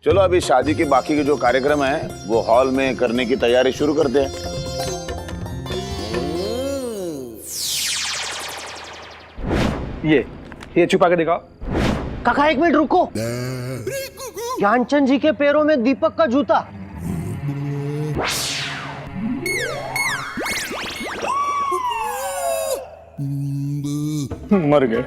चलो अभी शादी के बाकी के जो कार्यक्रम है वो हॉल में करने की तैयारी शुरू करते हैं। ये छुपा के दिखाओ। काका एक मिनट रुको। ज्ञानचंद जी के पैरों में दीपक का जूता। मर गए।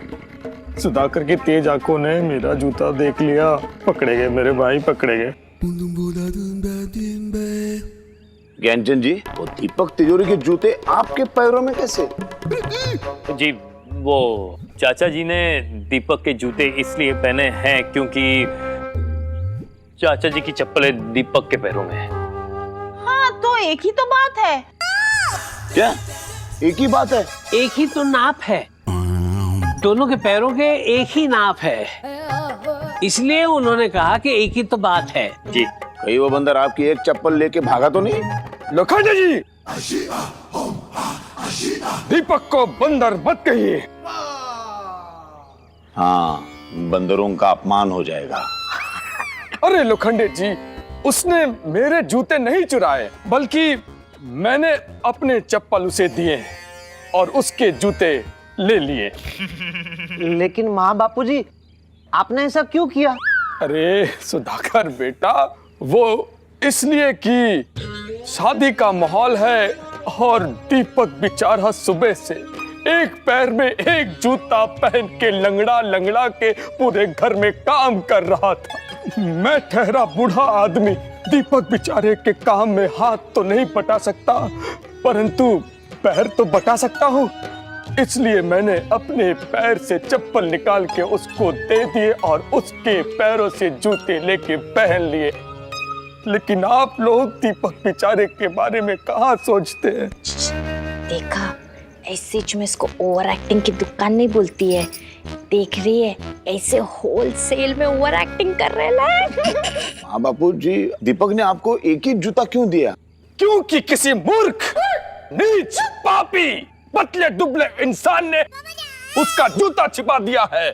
सुधाकर की तेज आंखों ने मेरा जूता देख लिया। पकड़े गए मेरे भाई, पकड़े गए। ज्ञानचंद जी, वो दीपक तिजोरी के जूते आपके पैरों में कैसे? जी वो चाचा जी ने दीपक के जूते इसलिए पहने हैं क्योंकि चाचा जी की चप्पलें दीपक के पैरों में है। हाँ तो एक ही तो बात है। क्या एक ही बात है? एक ही तो नाप है, दोनों के पैरों के एक ही नाप है, इसलिए उन्होंने कहा कि एक ही तो बात है। जी कहीं वो बंदर आपकी एक चप्पल लेके भागा तो नहीं? लोखंडे जी, दीपक को बंदर मत कहिए। हाँ, बंदरों का अपमान हो जाएगा। अरे लोखंडे जी, उसने मेरे जूते नहीं चुराए, बल्कि मैंने अपने चप्पल उसे दिए और उसके जूते ले लिए। लेकिन माँ बापूजी, आपने ऐसा क्यों किया? अरे सुधाकर बेटा, वो इसलिए कि शादी का माहौल है और दीपक बेचारा सुबह से एक पैर में एक जूता पहन के लंगड़ा लंगड़ा के पूरे घर में काम कर रहा था। मैं ठहरा बूढ़ा आदमी दीपक बेचारे के काम में हाथ तो नहीं बटा सकता, परंतु पैर तो बटा सकता हूँ। इसलिए मैंने अपने पैर से चप्पल निकाल के उसको दे दिए और उसके पैरों से जूते लेके पहन लिए। लेकिन आप लोग दीपक बेचारे के बारे में कहाँ सोचते हैं? देखा, ऐसे में इसको ओवर एक्टिंग की दुकान नहीं बोलती है। देख रही है, ऐसे होलसेल में ओवर एक्टिंग कर रहे हैं। हाँ बापू जी, दीपक ने आपको एक ही जूता क्यों दिया? क्योंकि किसी मूर्ख, नीच, पापी, पतले दुबले इंसान ने उसका जूता छिपा दिया है।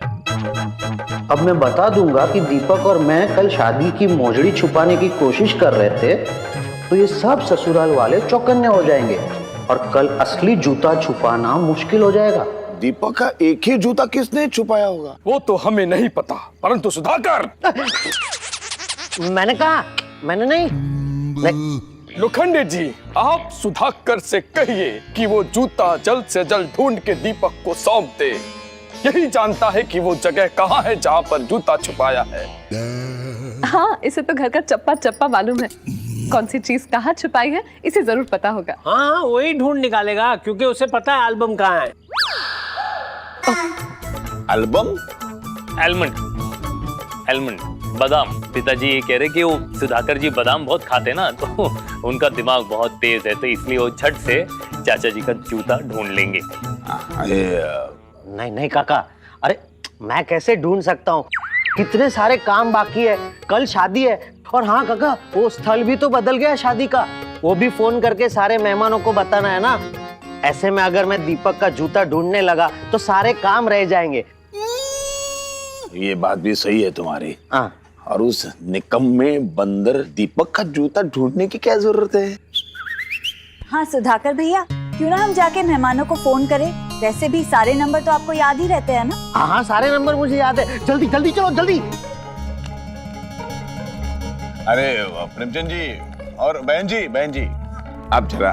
अब मैं बता दूंगा कि दीपक और मैं कल शादी की मोजड़ी छुपाने की कोशिश कर रहे थे, तो ये सब ससुराल वाले चौकन्ने हो जाएंगे और कल असली जूता छुपाना मुश्किल हो जाएगा। दीपक का एक ही जूता किसने छुपाया होगा? वो तो हमें नहीं पता, परंतु सुधाकर, मैंने कहा, मैंने नहीं। लोखंडे जी, आप सुधाकर से कहिए कि वो जूता जल्द से जल्द ढूंढ के दीपक को सौंप दे। यही जानता है कि वो जगह कहाँ है जहाँ पर जूता छुपाया है। हाँ, इसे तो घर का चप्पा चप्पा मालूम है। कौन सी चीज कहाँ छुपाई है इसे जरूर पता होगा। हाँ, वही ढूंढ निकालेगा क्योंकि उसे पता है एल्बम कहाँ है। एल्बम? एलमंड बादाम। पिताजी ये कह रहे कि वो सुधाकर जी बादाम बहुत खाते ना, तो उनका दिमाग बहुत तेज है, तो इसलिए वो झट से चाचा जी का जूता ढूंढ लेंगे। नहीं नहीं काका, अरे मैं कैसे ढूंढ सकता हूँ? कितने सारे काम बाकी है, कल शादी है। और हाँ काका, वो स्थल भी तो बदल गया शादी का, वो भी फोन करके सारे मेहमानों को बताना है ना। ऐसे में अगर मैं दीपक का जूता ढूंढने लगा तो सारे काम रह जाएंगे। ये बात भी सही है तुम्हारी। हाँ, और उस निकम्मे बंदर दीपक का जूता ढूंढने की क्या जरूरत है? हाँ सुधाकर भैया, क्यों ना हम जाके मेहमानों को फोन करें? वैसे भी सारे नंबर तो आपको याद ही रहते हैं ना। हाँ हाँ, सारे नंबर मुझे याद है। जल्दी जल्दी चलो, जल्दी। अरे प्रेमचंद जी और बहन जी, आप जरा,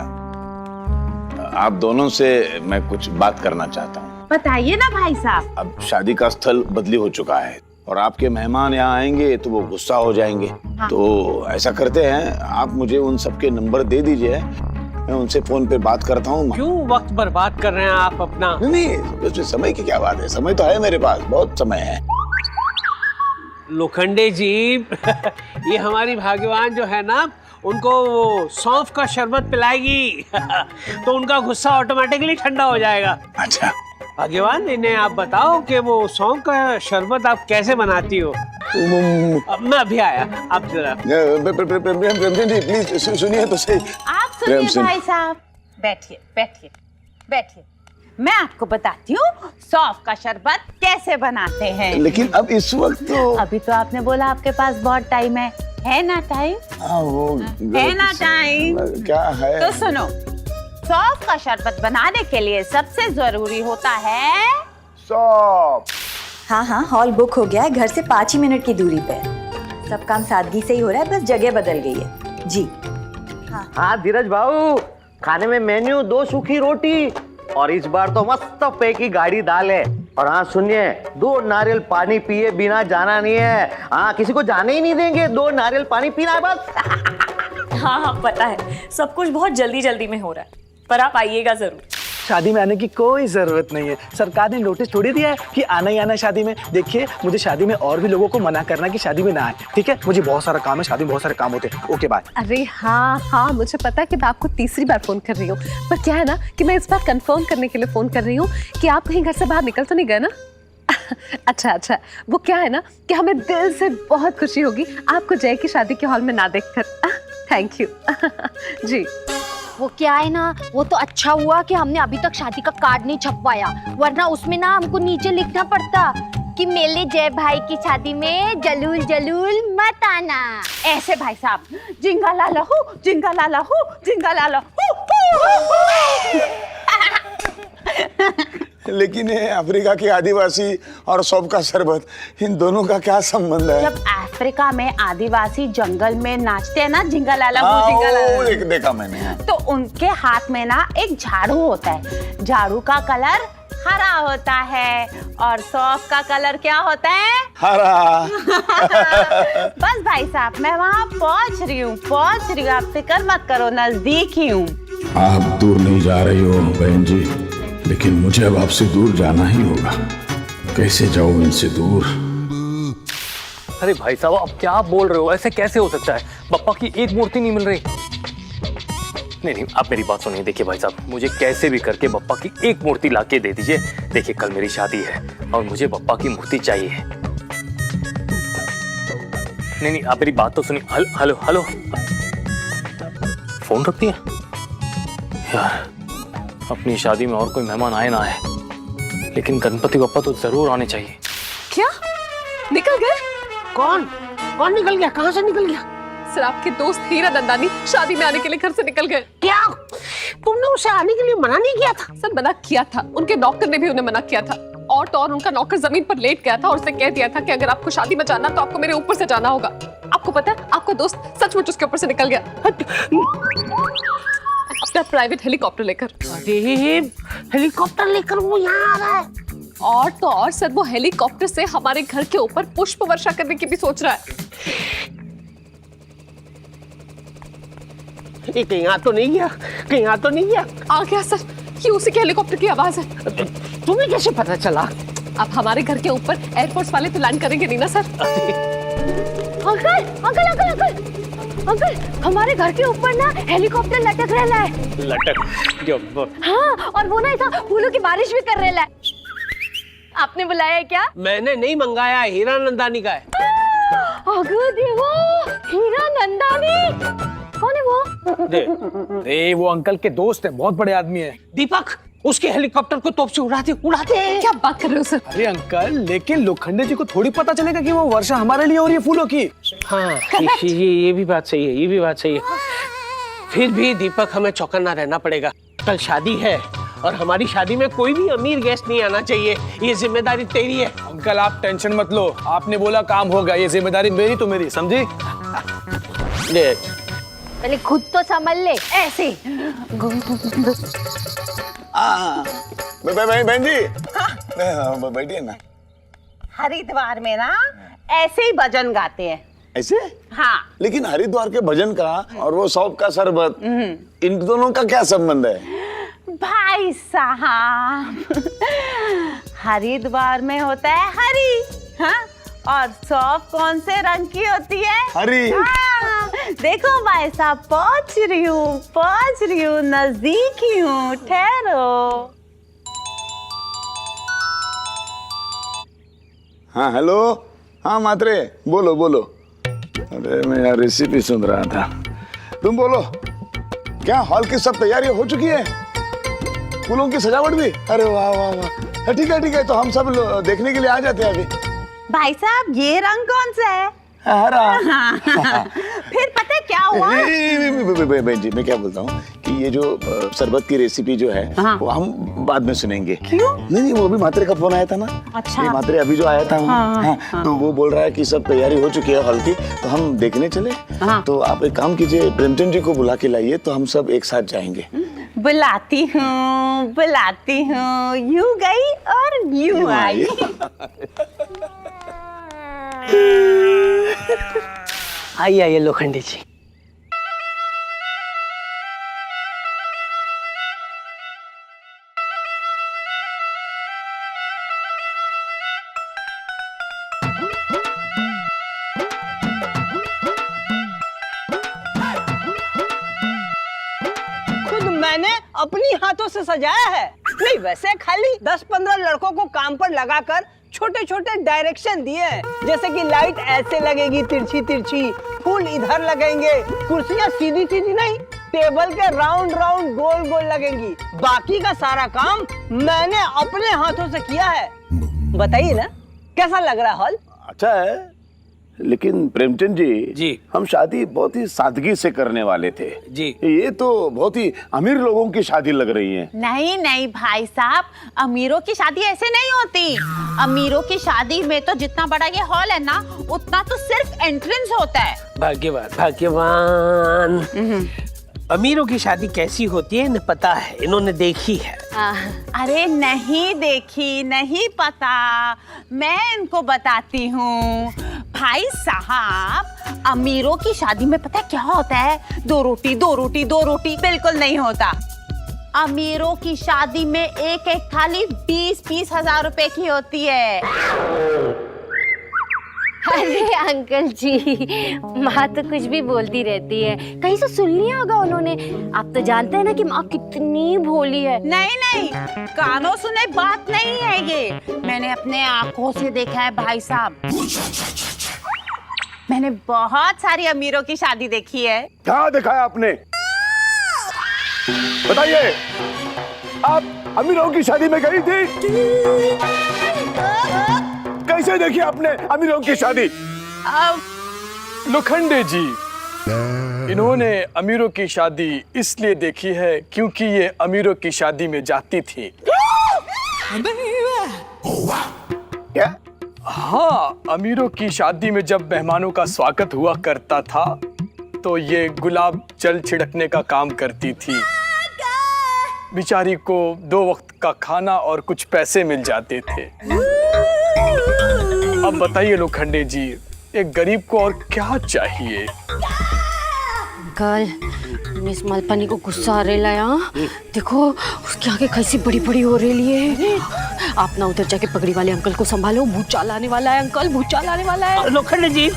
आप दोनों से मैं कुछ बात करना चाहता हूँ। बताइए ना भाई साहब। अब शादी का स्थल बदली हो चुका है और आपके मेहमान यहाँ आएंगे तो वो गुस्सा हो जाएंगे। हाँ। तो ऐसा करते हैं, आप मुझे उन सबके नंबर दे दीजिए, मैं उनसे फोन पे बात करता हूँ। क्यों वक्त बर्बाद कर रहे हैं आप अपना? नहीं, समय की क्या बात है, समय तो है मेरे पास, बहुत समय है। लोखंडे जी, ये हमारी भाग्यवान जो है ना, उनको सौंफ का शरबत पिलाएगी तो उनका गुस्सा ऑटोमेटिकली ठंडा हो जाएगा। अच्छा भाग्यवान, इन्हें आप बताओ कि वो सौंफ का शरबत आप कैसे बनाती हो। मैं अभी आया, आप जरा। प्रेमचंद जी प्लीज सुनिए तो सही। आप सुनिए भाई साहब, बैठिए बैठिए बैठिए। मैं आपको बताती हूँ सौंफ का शरबत कैसे बनाते हैं। लेकिन अब इस वक्त तो अभी तो आपने बोला आपके पास बहुत टाइम है ना टाइम? हाँ, वो है ना टाइम? क्या है? तो सुनो, सौंफ का शरबत बनाने के लिए सबसे जरूरी होता है सौंफ। हाँ हाँ, हॉल बुक हो गया है, घर से 5 ही मिनट की दूरी पे है। सब काम सादगी से ही हो रहा है, बस जगह बदल गई है जी। हाँ धीरज भाऊ, खाने में मेन्यू 2 सूखी रोटी और इस बार तो मस्त पे की गाड़ी दाल है। और हाँ सुनिए, 2 नारियल पानी पिए बिना जाना नहीं है। हाँ, किसी को जाने ही नहीं देंगे, 2 नारियल पानी पीना है बस। हाँ हाँ पता है, सब कुछ बहुत जल्दी जल्दी में हो रहा है, पर आप आइएगा जरूर। शादी में आने की कोई जरूरत नहीं है, सरकार ने नोटिस थोड़ी दिया है कि आना ही आना है शादी में। देखिए, मुझे शादी में और भी लोगों को मना करना कि शादी में ना आए, ठीक है? मुझे बहुत सारा काम है, शादी में बहुत सारे काम होते हैं। Okay bye. अरे हाँ हाँ, मुझे पता है कि मैं आपको तीसरी बार फोन कर रही हूँ, पर क्या है ना कि मैं इस बार कंफर्म करने के लिए फोन कर रही हूँ कि आप कहीं घर से बाहर निकल तो नहीं गए ना? अच्छा, वो क्या है ना कि हमें दिल से बहुत खुशी होगी आपको जय की शादी के हॉल में ना देखकर। Thank you. जी वो क्या है ना, वो तो अच्छा हुआ कि हमने अभी तक शादी का कार्ड नहीं छपवाया, वरना उसमें ना हमको नीचे लिखना पड़ता कि मेरे जय भाई की शादी में जलूल जलूल मत आना। ऐसे भाई साहब, जिंगा लाला हूँ, जिंगा लाला हूँ, जिंगा लाला हूँ। लेकिन ये अफ्रीका के आदिवासी और सौंफ का शरबत, इन दोनों का क्या संबंध है? जब अफ्रीका में आदिवासी जंगल में नाचते हैं ना, जिंगा लाला हाँ, हूँ, जिंगा लाला हूँ, देखा मैंने। तो उनके हाथ में ना एक झाड़ू होता है, झाड़ू का कलर हरा होता है और सौंफ का कलर क्या होता है? हरा। बस भाई साहब, मैं वहाँ पहुँच रही हूँ, आप फिक्र मत करो, नजदीक ही हूँ। आप दूर नहीं जा रही हो बहन जी, लेकिन मुझे अब आपसे दूर जाना ही होगा। कैसे जाऊं इनसे दूर? अरे भाई साहब, आप क्या बोल रहे हो? ऐसे कैसे हो सकता है? बप्पा की एक मूर्ति नहीं मिल रही। नहीं, आप मेरी बात सुनिए। देखिए भाई साहब, मुझे कैसे भी करके बप्पा की एक मूर्ति लाके दे दीजिए। देखिए, कल मेरी शादी है और मुझे बप्पा की मूर्ति चाहिए। नहीं, आप मेरी बात तो सुनिए। हेलो, फोन रख दिया यार। अपनी शादी में और कोई मेहमान आए ना आए, लेकिन गणपति बप्पा तो जरूर आने चाहिए। क्या निकल गए? कौन निकल गया? कहाँ से निकल गया? सर, आपके दोस्त हीरा नंदानी शादी में आने के लिए घर से निकल गए। क्या तुमने उसे आने के लिए मना नहीं किया था? सर, मना किया था, उनके नौकर ने भी उन्हें मना किया था। और तो और उनका नौकर जमीन पर लेट गया था और उसने कह दिया था कि अगर आपको शादी में जाना तो आपको मेरे ऊपर से जाना होगा। आपको पता है, आपका दोस्त सचमुच उसके ऊपर से निकल गया अपना प्राइवेट हेलीकॉप्टर लेकर। अरे, हेलीकॉप्टर लेकर वो यहाँ आ रहा है? और तो और सर, वो हेलीकॉप्टर से हमारे घर के ऊपर पुष्प वर्षा करने की भी सोच रहा है। कहीं आ तो नहीं गया? आ गया सर, ये उसी के हेलीकॉप्टर की आवाज है। तुम्हें कैसे पता चला? अब हमारे घर के ऊपर एयरफोर्स वाले तो लैंड करेंगे नहीं ना सर? अंकल, हमारे घर के ऊपर ना हेलीकॉप्टर लटक रहा है। लटक? हाँ, और वो ना ऐसा फूलों की बारिश भी कर रहा है। आपने बुलाया है क्या? मैंने नहीं मंगाया, हीरा नंदानी का है। अगो देवो, हीरा नंदानी कौन है वो? अरे वो अंकल के दोस्त है, बहुत बड़े आदमी है। दीपक, उसके हेलीकॉप्टर को तोप से उड़ाते। क्या बात कर रहे हो सर? अरे अंकल, लेकिन लोखंडे जी को थोड़ी पता चलेगा कि वो वर्षा हमारे लिए हो रही है फूलों की। हाँ, ये भी बात सही है, फिर भी दीपक, हमें चौकन्ना रहना पड़ेगा। कल शादी है और हमारी शादी में कोई भी अमीर गेस्ट नहीं आना चाहिए। ये जिम्मेदारी तेरी है। अंकल आप टेंशन मत लो, आपने बोला काम होगा, ये जिम्मेदारी मेरी तो मेरी, समझी? पहले खुद तो समझ ले। ऐसे बहन जी, बैठिए ना। हरिद्वार में ना ऐसे ही भजन गाते हैं। ऐसे? हाँ। लेकिन हरिद्वार के भजन का और वो सौंफ का शरबत, इन दोनों का क्या संबंध है? भाई साहब, हरिद्वार में होता है हरी, हाँ, और सौंफ कौन से रंग की होती है? हरी। हाँ, देखो भाई साहब, पहुंच रही हूँ, नजदीक ही हूँ, ठहरो। हाँ हेलो, हाँ मात्रे, बोलो। अरे मैं यार रेसिपी सुन रहा था। तुम बोलो, क्या हॉल की सब तैयारी हो चुकी है? फूलों की सजावट भी? अरे वाह वाह वाह, ठीक है, तो हम सब देखने के लिए आ जाते हैं अभी। भाई साहब ये रंग कौन सा है? हरा। फिर पता है क्या हुआ? बहन जी मैं क्या बोलता हूँ कि ये जो शरबत की रेसिपी जो है वो हम बाद में सुनेंगे। क्यों? नहीं, वो भी मात्रे का फोन आया था ना। अच्छा। ये मात्रे अभी जो आया था तो वो बोल रहा है कि सब तैयारी हो चुकी है हॉल की, तो हम देखने चले। तो आप एक काम कीजिए, प्रेमचंद जी को बुला के लाइए तो हम सब एक साथ जाएंगे। बुलाती हूँ, यू गई और यू आई। आइए लोखंडी जी। खुद मैंने अपनी हाथों से सजाया है। नहीं वैसे खाली 10-15 लड़कों को काम पर लगाकर छोटे छोटे डायरेक्शन दिए हैं, जैसे कि लाइट ऐसे लगेगी तिरछी तिरछी, फूल इधर लगेंगे, कुर्सियां सीधी सीधी नहीं टेबल के राउंड राउंड गोल गोल लगेंगी। बाकी का सारा काम मैंने अपने हाथों से किया है। बताइए ना कैसा लग रहा है हॉल? अच्छा है, लेकिन प्रेमचंद जी हम शादी बहुत ही सादगी से करने वाले थे जी। ये तो बहुत ही अमीर लोगों की शादी लग रही है। नहीं भाई साहब, अमीरों की शादी ऐसे नहीं होती। अमीरों की शादी में तो जितना बड़ा ये हॉल है ना, उतना तो सिर्फ एंट्रेंस होता है। भाग्यवान। अमीरों की शादी कैसी होती है इन्हें पता है, इन्होंने देखी है। अरे नहीं देखी, नहीं पता, मैं इनको बताती हूँ। भाई साहब अमीरों की शादी में पता है क्या होता है? 2 रोटी बिल्कुल नहीं होता। अमीरों की शादी में एक थाली 20-20 हजार रुपए की होती है। अरे अंकल जी, माँ तो कुछ भी बोलती रहती है, कहीं से सुन लिया होगा उन्होंने। आप तो जानते हैं ना कि माँ कितनी भोली है। नहीं, कानों सुने बात नहीं है ये, मैंने अपने आंखों से देखा है भाई साहब। मैंने बहुत सारी अमीरों की शादी देखी है। क्या देखा है आपने? बताइए, आप अमीरों की शादी में गई थी? कैसे देखी आपने अमीरों की शादी? लोखंडे जी, इन्होंने अमीरों की शादी इसलिए देखी है क्योंकि ये अमीरों की शादी में जाती थी। क्या? हाँ, अमीरों की शादी में जब मेहमानों का स्वागत हुआ करता था तो ये गुलाब जल छिड़कने का काम करती थी। बेचारी को 2 वक्त का खाना और कुछ पैसे मिल जाते थे। अब बताइए लोखंडे जी, एक गरीब को और क्या चाहिए? कल मिस मालपानी को गुस्सा आ रहा है। देखो उसकी आंखें कैसी बड़ी बड़ी हो रही है। आप ना उधर जाके पगड़ी वाले अंकल को संभालो, भूचाल आने वाला है अंकल, भूचाल आने वाला है। लोखंडे जी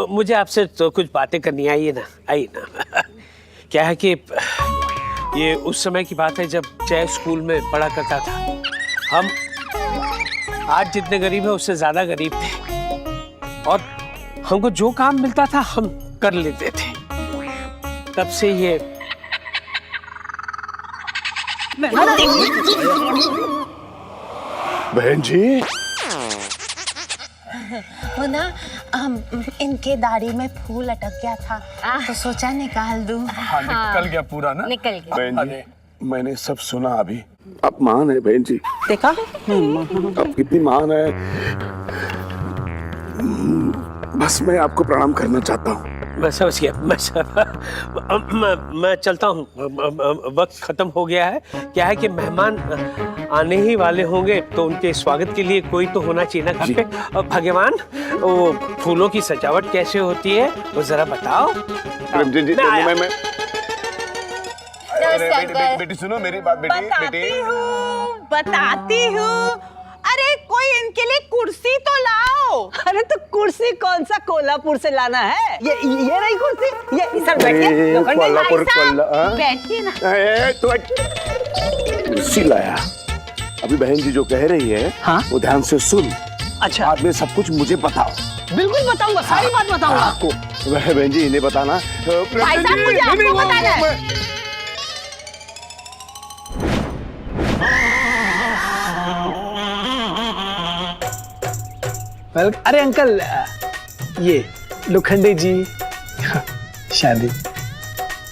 मुझे आपसे तो कुछ बातें करनी, आइए ना। क्या है कि ये उस समय की बात है जब जय स्कूल में पढ़ा करता था। हम आज जितने गरीब हैं उससे ज्यादा गरीब थे और हमको जो काम मिलता था हम कर लेते थे। तब से ये बहन जी, वो ना इनके दाढ़ी में फूल अटक गया था तो सोचा निकाल दूं। हाँ, निकल गया पूरा ना? निकल गया। बहन जी मैंने सब सुना अभी। आप महान है बहन जी। देखा? आप कितनी महान है। बस मैं आपको प्रणाम करना चाहता हूँ। मैं समझ गया। मैं चलता हूँ, वक्त खत्म हो गया है। क्या है कि मेहमान आने ही वाले होंगे तो उनके स्वागत के लिए कोई तो होना चाहिए ना घर पे। और भगवान, वो फूलों की सजावट कैसे होती है वो जरा बताओ। बेटी सुनो मेरी बात। बताती हूँ। अरे कोई इनके लिए कुर्सी तो लाओ। अरे तो कुर्सी कौन सा कोल्हापुर से लाना है? ये रही कुर्सी, ये सर बैठिए। बैठिए ना। कुर्सी लाया। अभी बहन जी जो कह रही है वो ध्यान से सुन। अच्छा, बाद में सब कुछ मुझे बताओ। बिल्कुल बताऊंगा, सारी बात बताऊंगा आपको। वह बहन जी इन्हें बताना। भाई साहब मुझे आपको बताना है। अरे अंकल ये लोखंडे जी शादी।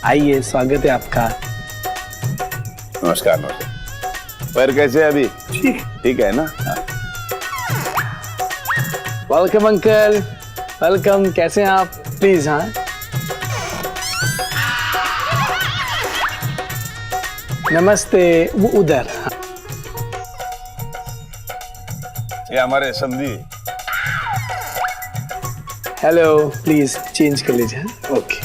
आइए, स्वागत है आपका। नमस्कार नमस्कार। पैर कैसे है अभी? ठीक है ना? Welcome uncle, welcome. कैसे हैं आप? प्लीज। हाँ, नमस्ते। वो उधर। हाँ। ये हमारे समझी। हेलो, प्लीज चेंज कर लीजिए। ओके।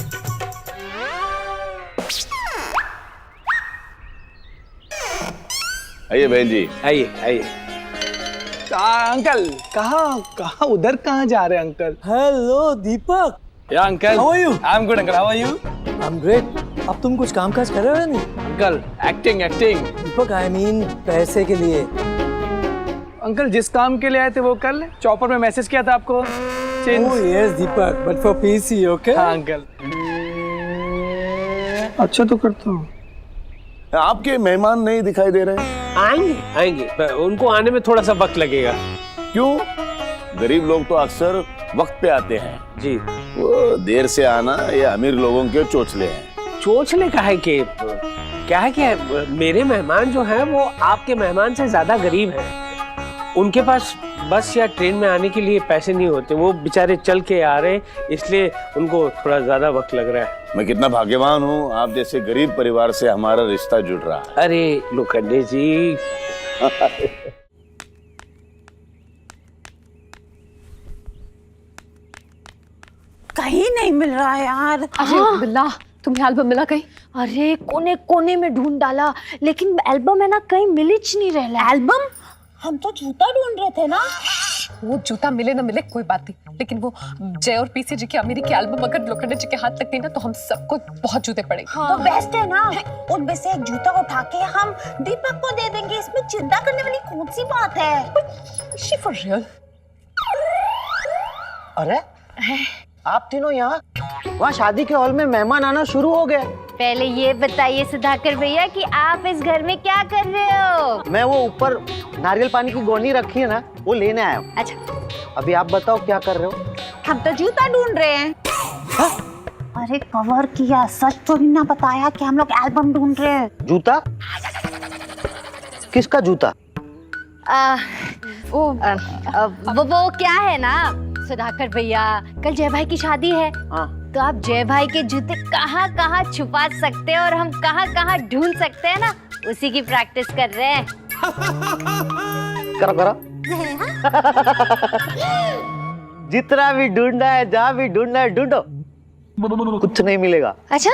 आइए बहन जी। आइए आइए। अंकल कहाँ उधर कहाँ जा रहे हैं uncle? Hello Deepak, yeah uncle, How are you? I am good uncle, how are you? I am great. अब तुम कुछ काम काज कर रहे हो या नहीं? Uncle acting acting. Deepak I mean पैसे के लिए। अंकल जिस काम के लिए आए थे वो कर ले। चॉपर में मैसेज किया था आपको। Change. Oh yes Deepak, but for PC, okay? हाँ अंकल। अच्छा तो करता हूँ। आपके मेहमान नहीं दिखाई दे रहे हैं? आएंगे आएंगे, पर उनको आने में थोड़ा सा वक्त लगेगा। क्यों? गरीब लोग तो अक्सर वक्त पे आते हैं जी। वो देर से आना ये अमीर लोगों के चोचले हैं। सोचने का है कि क्या है कि मेरे मेहमान जो हैं वो आपके मेहमान से ज्यादा गरीब हैं। उनके पास बस या ट्रेन में आने के लिए पैसे नहीं होते, वो बेचारे चल के आ रहे हैं, इसलिए उनको थोड़ा ज्यादा वक्त लग रहा है। मैं कितना भाग्यवान हूँ, आप जैसे गरीब परिवार से हमारा रिश्ता जुड़ रहा है। अरे लोखंडे जी, कहीं नहीं मिल रहा है यार। अरे बिल्ला, तुम्हें एल्बम मिला कहीं? अरे कोने कोने में ढूंढ डाला, लेकिन एल्बम है ना कहीं मिल ही नहीं रहा। एल्बम? हम तो जूता ढूंढ रहे थे ना। वो जूता मिले ना मिले कोई बात नहीं, लेकिन वो जय और पीसी जी की अमीरी की एल्बम अगर लोखंडे जी के हाथ लगती ना तो हम सबको बहुत जूते पड़ेंगे। तो बेस्ट है ना, उनमें से एक जूता उठा के हम दीपक को दे देंगे। इसमें चिंता करने वाली कौन सी बात है? She for real. अरे आप तीनों यहाँ? वहाँ शादी के हॉल में मेहमान आना शुरू हो गए। पहले ये बताइए सुधाकर भैया कि आप इस घर में क्या कर रहे हो? मैं वो ऊपर नारियल पानी की गोनी रखी है ना, वो लेने आया हूँ। अच्छा, अभी आप बताओ क्या कर रहे हो? हम तो जूता ढूंढ रहे हैं। अरे कवर किया, सच तो नहीं ना बताया कि हम लोग एल्बम ढूंढ रहे हैं। जूता? किसका जूता? वो क्या है ना सुधाकर भैया, कल जय भाई की शादी है। हाँ। तो आप जय भाई के जूते कहाँ कहाँ छुपा सकते हैं और हम कहाँ कहाँ ढूंढ सकते हैं ना, उसी की प्रैक्टिस कर रहे हैं। करो करो। जितना भी ढूंढना है, जहाँ भी ढूंढना है ढूंढो, कुछ नहीं मिलेगा। अच्छा?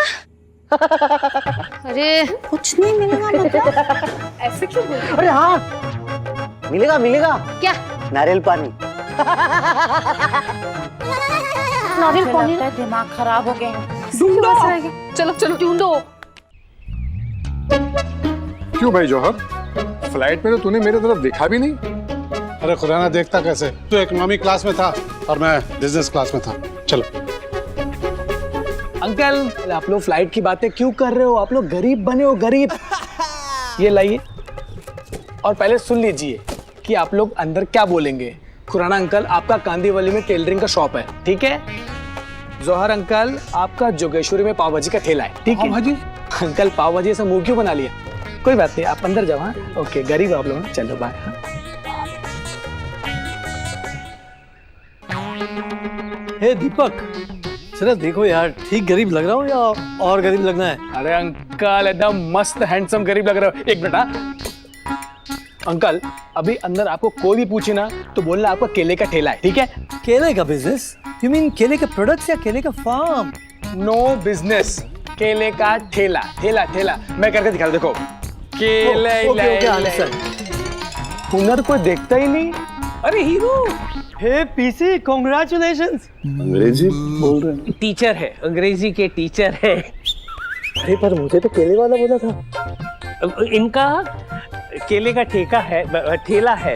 अरे कुछ नहीं मिलेगा मतलब? ऐसे क्यों बोल रहे हो? अरे हाँ, मिलेगा मिलेगा। क्या? नारियल पानी। नारियल पानी? दिमाग खराब हो गया। ढूंढो। चलो चलो ढूंढो। क्यों भाई जौहर, फ्लाइट में तो तूने मेरे तरफ देखा भी नहीं। अरे खुराना देखता कैसे, तू इकोनॉमी क्लास में था और मैं बिजनेस क्लास में था। चलो। अंकल आप लोग फ्लाइट की बातें क्यों कर रहे हो? आप लोग गरीब बने हो, गरीब। ये लाइए और पहले सुन लीजिए कि आप लोग अंदर क्या बोलेंगे। खुराना अंकल, आपका कांदीवली में टेलरिंग का शॉप है, ठीक है? जौहर अंकल, आपका जोगेश्वरी में पाव भाजी का ठेला है, ठीक है? पाव भाजी? अंकल पाव भाजी ऐसा मुंह क्यों बना लिया? कोई बात नहीं, आप अंदर जाओ। हाँ ओके, गरीब आप लोग। चलो बाय। हे दीपक, जरा देखो यार, ठीक गरीब लग रहा हूँ या और गरीब लगना है? अरे अंकल एकदम मस्त हैंडसम गरीब लग रहे हो। एक मिनट। हाँ अंकल, अभी अंदर आपको कोई भी पूछे ना तो बोलना आपका केले का ठेला है, ठीक है? केले का बिजनेस? यू मीन केले के प्रोडक्ट्स या केले का फार्म? नो बिजनेस, केले का ठेला। ठेला ठेला मैं करके दिखा दूं, देखो। केले हुनर कोई देखता ही नहीं। अरे हीरो, हे पीसी, कांग्रेचुलेशंस। अंग्रेजी बोल रहे हैं? टीचर है, अंग्रेजी के टीचर है। अरे पर मुझे तो केले वाला बोला था। इनका केले का ठेला है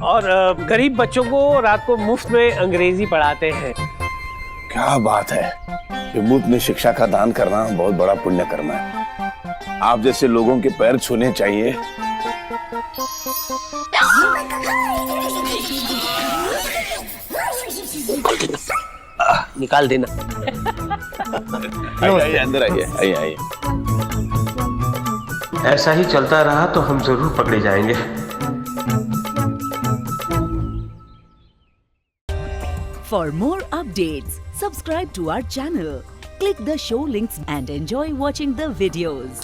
और गरीब बच्चों को रात को मुफ्त में अंग्रेजी पढ़ाते हैं। क्या बात है, ये मुफ्त में शिक्षा का दान करना बहुत बड़ा पुण्य कर्म है। आप जैसे लोगों के पैर छूने चाहिए। निकाल देना। आइए अंदर आइए, आइए आइए। ऐसा ही चलता रहा तो हम जरूर पकड़े जाएंगे। For more updates, subscribe to our channel, click the show links and enjoy watching the videos.